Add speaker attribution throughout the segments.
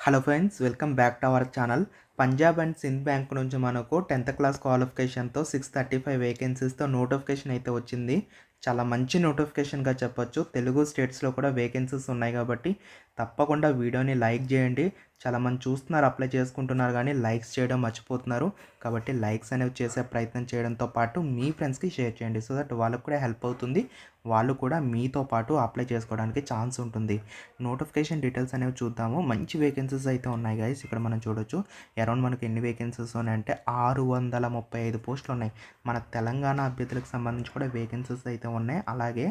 Speaker 1: Hello friends, welcome back to our channel. Punjab and Sindh bank నుంచి మనకు 10th class క్వాలిఫికేషన్తో 635 వేకెన్సీస్తో notification అయితే వచ్చింది. చాలా మంచి నోటిఫికేషన్గా చెప్పొచ్చు. తెలుగు స్టేట్స్లో కూడా వేకెన్సీస్ ఉన్నాయి కాబట్టి తప్పకుండా వీడియోని లైక్ చేయండి. చాలామంది చూస్తున్నారు, అప్లై చేసుకుంటున్నారు, కానీ లైక్స్ చేయడం మర్చిపోతున్నారు. కాబట్టి లైక్స్ అనేవి చేసే ప్రయత్నం చేయడంతో పాటు మీ ఫ్రెండ్స్కి షేర్ చేయండి. సో దట్ వాళ్ళకు కూడా హెల్ప్ అవుతుంది. వాళ్ళు కూడా మీతో పాటు అప్లై చేసుకోవడానికి ఛాన్స్ ఉంటుంది. నోటిఫికేషన్ డీటెయిల్స్ అనేవి చూద్దాము. మంచి వేకెన్సీస్ అయితే ఉన్నాయి గైస్. ఇక్కడ మనం చూడొచ్చు అరౌండ్ మనకి ఎన్ని వేకెన్సీస్ ఉన్నాయంటే 635 పోస్టులు ఉన్నాయి. మన తెలంగాణ అభ్యర్థులకు సంబంధించి కూడా వేకెన్సీస్ అయితే ఉన్నాయి. అలాగే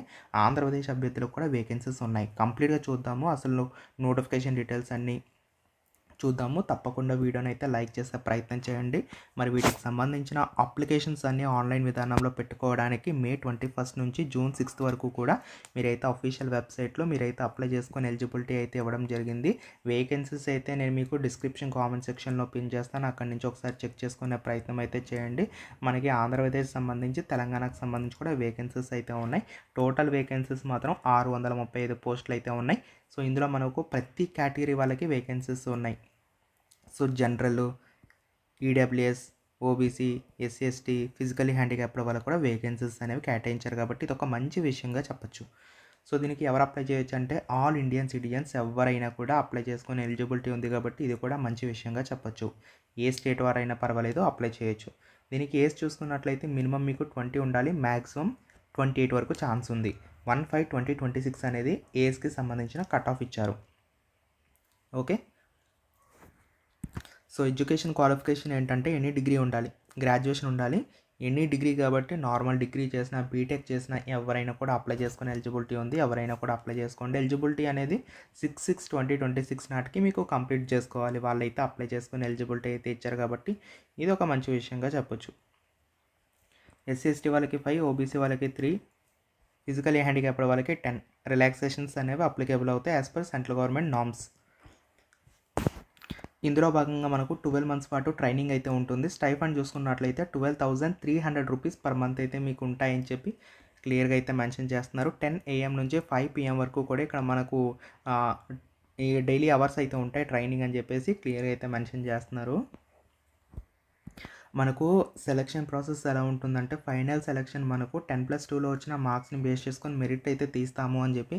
Speaker 1: ఆంధ్రప్రదేశ్ అభ్యర్థులకు కూడా వేకెన్సీస్ ఉన్నాయి. కంప్లీట్గా చూద్దాము. అసలు నోటిఫికేషన్ డీటెయిల్స్ అన్నీ చూద్దాము. తప్పకుండా వీడియోని అయితే లైక్ చేసే ప్రయత్నం చేయండి. మరి వీటికి సంబంధించిన అప్లికేషన్స్ అన్నీ ఆన్లైన్ విధానంలో పెట్టుకోవడానికి మే 21 నుంచి జూన్ 6 వరకు కూడా మీరైతే అఫీషియల్ వెబ్సైట్లో మీరైతే అప్లై చేసుకొని ఎలిజిబిలిటీ అయితే ఇవ్వడం జరిగింది. వేకెన్సీస్ అయితే నేను మీకు డిస్క్రిప్షన్ కామెంట్ సెక్షన్లో పిన్ చేస్తాను. అక్కడి నుంచి ఒకసారి చెక్ చేసుకునే ప్రయత్నం అయితే చేయండి. మనకి ఆంధ్రప్రదేశ్ సంబంధించి తెలంగాణకు సంబంధించి కూడా వేకెన్సీస్ అయితే ఉన్నాయి. టోటల్ వేకెన్సీస్ మాత్రం 635 పోస్టులు అయితే ఉన్నాయి. సో ఇందులో మనకు ప్రతి కేటగిరీ వాళ్ళకి వేకెన్సీస్ ఉన్నాయి. So general, EWS, OBC, SC ST, physically handicapped వాళ్ళకు కూడా వేకెన్సీస్ అనేవి కేటాయించారు. కాబట్టి ఇది ఒక మంచి విషయంగా చెప్పచ్చు. సో దీనికి ఎవరు అప్లై చేయొచ్చు అంటే ఆల్ ఇండియన్ సిటిజన్స్ ఎవరైనా కూడా అప్లై చేసుకునే ఎలిజిబిలిటీ ఉంది. కాబట్టి ఇది కూడా మంచి విషయంగా చెప్పచ్చు. ఏ స్టేట్ వారైనా పర్వాలేదు, అప్లై చేయొచ్చు. దీనికి ఏజ్ చూసుకున్నట్లయితే మినిమం మీకు 20 ఉండాలి. మ్యాక్సిమం 28 వరకు ఛాన్స్ ఉంది. 1/5/2026 అనేది ఏజ్కి సంబంధించిన కట్ ఆఫ్ ఇచ్చారు. ఓకే. సో ఎడ్యుకేషన్ క్వాలిఫికేషన్ ఏంటంటే ఎనీ డిగ్రీ ఉండాలి, గ్రాడ్యుయేషన్ ఉండాలి. ఎనీ డిగ్రీ కాబట్టి నార్మల్ డిగ్రీ చేసిన, బీటెక్ చేసిన ఎవరైనా కూడా అప్లై చేసుకునే ఎలిజిబిలిటీ ఉంది. ఎవరైనా కూడా అప్లై చేసుకోండి. ఎలిజిబిలిటీ అనేది 6/6/2026 నాటికి మీకు కంప్లీట్ చేసుకోవాలి. వాళ్ళైతే అప్లై చేసుకునే ఎలిజిబిలిటీ అయితే ఇచ్చారు. కాబట్టి ఇది ఒక మంచి విషయంగా చెప్పొచ్చు. ఎస్సీ ఎస్టీ వాళ్ళకి 5, ఓబీసీ వాళ్ళకి 3, ఫిజికలీ హ్యాండిక్యాప్డ్ వాళ్ళకి 10 రిలాక్సేషన్స్ అనేవి అప్లికేబుల్ అవుతాయి as per central government norms. ఇందులో భాగంగా మనకు 12 మంత్స్ పాటు ట్రైనింగ్ అయితే ఉంటుంది. స్టైఫండ్ చూసుకున్నట్లయితే 12,300 రూపీస్ పర్ మంత్ అయితే మీకు ఉంటాయని చెప్పి క్లియర్గా అయితే మెన్షన్ చేస్తున్నారు. 10 AM నుంచి 5 PM వరకు కూడా ఇక్కడ మనకు ఈ డైలీ అవర్స్ అయితే ఉంటాయి ట్రైనింగ్ అని చెప్పేసి క్లియర్గా అయితే మెన్షన్ చేస్తున్నారు. మనకు సెలక్షన్ ప్రాసెస్ ఎలా ఉంటుందంటే ఫైనల్ సెలక్షన్ మనకు 10+2లో వచ్చిన మార్క్స్ని బేస్ చేసుకొని మెరిట్ అయితే తీస్తాము అని చెప్పి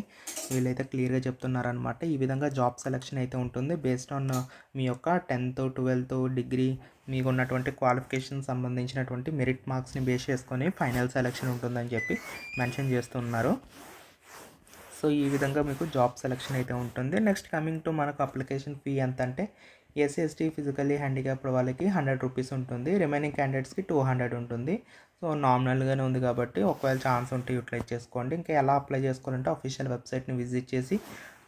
Speaker 1: వీళ్ళైతే క్లియర్గా చెప్తున్నారనమాట. ఈ విధంగా జాబ్ సెలక్షన్ అయితే ఉంటుంది బేస్డ్ ఆన్ మీ యొక్క 10th, 12th డిగ్రీ, మీకు ఉన్నటువంటి క్వాలిఫికేషన్ సంబంధించినటువంటి మెరిట్ మార్క్స్ని బేస్ చేసుకొని ఫైనల్ సెలక్షన్ ఉంటుందని చెప్పి మెన్షన్ చేస్తున్నారు. సో ఈ విధంగా మీకు జాబ్ సెలక్షన్ అయితే ఉంటుంది. నెక్స్ట్ కమింగ్ టు మనకు అప్లికేషన్ ఫీ ఎంత అంటే ఎస్సీ ఎస్టీ ఫిజికల్లీ హ్యాండిక్యాప్డ్ వాళ్ళకి 100 రూపీస్ ఉంటుంది. రిమైనింగ్ క్యాండిడేట్స్కి 200 ఉంటుంది. సో నామినల్గానే ఉంది కాబట్టి ఒకవేళ ఛాన్స్ ఉంటే యూటిలైజ్ చేసుకోండి. ఇంకా ఎలా అప్లై చేసుకోవాలంటే అఫీషియల్ వెబ్సైట్ని విజిట్ చేసి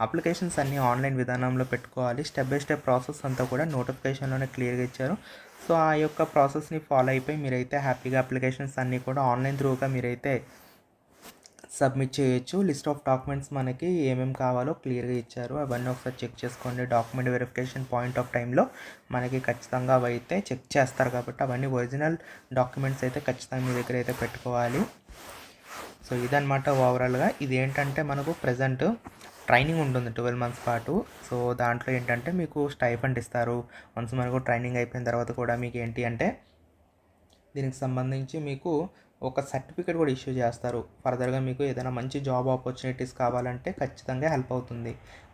Speaker 1: అప్లికేషన్స్ అన్నీ ఆన్లైన్ విధానంలో పెట్టుకోవాలి. స్టెప్ బై స్టెప్ ప్రాసెస్ అంతా కూడా నోటిఫికేషన్లోనే క్లియర్గా ఇచ్చారు. సో ఆ యొక్క ప్రాసెస్ని ఫాలో అయిపోయి మీరైతే హ్యాపీగా అప్లికేషన్స్ అన్నీ కూడా ఆన్లైన్ త్రూగా మీరైతే సబ్మిట్ చేయొచ్చు. లిస్ట్ ఆఫ్ డాక్యుమెంట్స్ మనకి ఏమేమి కావాలో క్లియర్గా ఇచ్చారు. అవన్నీ ఒకసారి చెక్ చేసుకోండి. డాక్యుమెంట్ వెరిఫికేషన్ పాయింట్ ఆఫ్ టైంలో మనకి ఖచ్చితంగా అవి అయితే చెక్ చేస్తారు. కాబట్టి అవన్నీ ఒరిజినల్ డాక్యుమెంట్స్ అయితే ఖచ్చితంగా మీ దగ్గర అయితే పెట్టుకోవాలి. సో ఇదనమాట ఓవరాల్గా. ఇది ఏంటంటే మనకు ప్రజెంట్ ట్రైనింగ్ ఉంటుంది 12 మంత్స్ పాటు. సో దాంట్లో ఏంటంటే మీకు స్టైఫండ్ ఇస్తారు. వన్స్ మనకు ట్రైనింగ్ అయిపోయిన తర్వాత కూడా మీకు ఏంటి అంటే దీనికి సంబంధించి మీకు ఒక సర్టిఫికేట్ కూడా ఇష్యూ చేస్తారు. ఫర్దర్గా మీకు ఏదైనా మంచి జాబ్ ఆపర్చునిటీస్ కావాలంటే ఖచ్చితంగా హెల్ప్ అవుతుంది.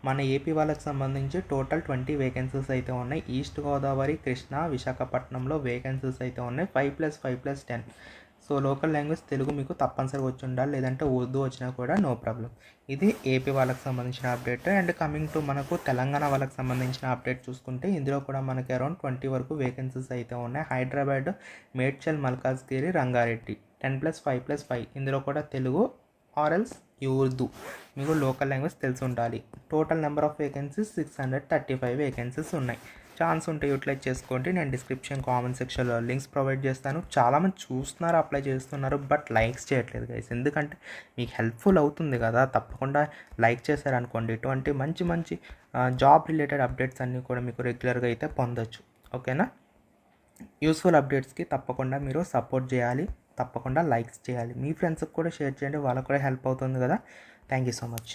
Speaker 1: మన ఏపీ వాళ్ళకి సంబంధించి టోటల్ 20 వేకెన్సీస్ అయితే ఉన్నాయి. ఈస్ట్ గోదావరి, కృష్ణా, విశాఖపట్నంలో వేకెన్సీస్ అయితే ఉన్నాయి. 5+5+10. సో లోకల్ లాంగ్వేజ్ తెలుగు మీకు తప్పనిసరిగా వచ్చి ఉండాలి, లేదంటే ఉర్దూ వచ్చినా కూడా నో ప్రాబ్లం. ఇది ఏపీ వాళ్ళకి సంబంధించిన అప్డేట్. అండ్ కమింగ్ టు మనకు తెలంగాణ వాళ్ళకి సంబంధించిన అప్డేట్ చూసుకుంటే ఇందులో కూడా మనకి అరౌండ్ 20 వరకు వేకెన్సీస్ అయితే ఉన్నాయి. హైదరాబాద్, మేడ్చల్, మల్కాజ్గిరి, రంగారెడ్డి 10+5+5. ఇందులో కూడా తెలుగు ఆర్ఎల్స్ ఉర్దూ మీకు లోకల్ లాంగ్వేజ్ తెలిసి ఉండాలి. Total number of vacancies 635 vacancies ఉన్నాయి. ఛాన్స్ ఉంటే యూటిలైజ్ చేసుకోండి. నేను డిస్క్రిప్షన్ కామెంట్ సెక్షన్లో లింక్స్ ప్రొవైడ్ చేస్తాను. చాలామంది చూస్తున్నారు, అప్లై చేస్తున్నారు, బట్ లైక్స్ చేయట్లేదు గైస్. ఎందుకంటే మీకు హెల్ప్ఫుల్ అవుతుంది కదా. తప్పకుండా లైక్ చేశారనుకోండి ఇటువంటి మంచి మంచి జాబ్ రిలేటెడ్ అప్డేట్స్ అన్నీ కూడా మీకు రెగ్యులర్గా అయితే పొందొచ్చు. ఓకేనా. యూస్ఫుల్ అప్డేట్స్కి తప్పకుండా మీరు సపోర్ట్ చేయాలి. తప్పకుండా లైక్స్ చేయాలి. మీ ఫ్రెండ్స్కి కూడా షేర్ చేయండి, వాళ్ళకు కూడా హెల్ప్ అవుతుంది కదా. Thank you so much.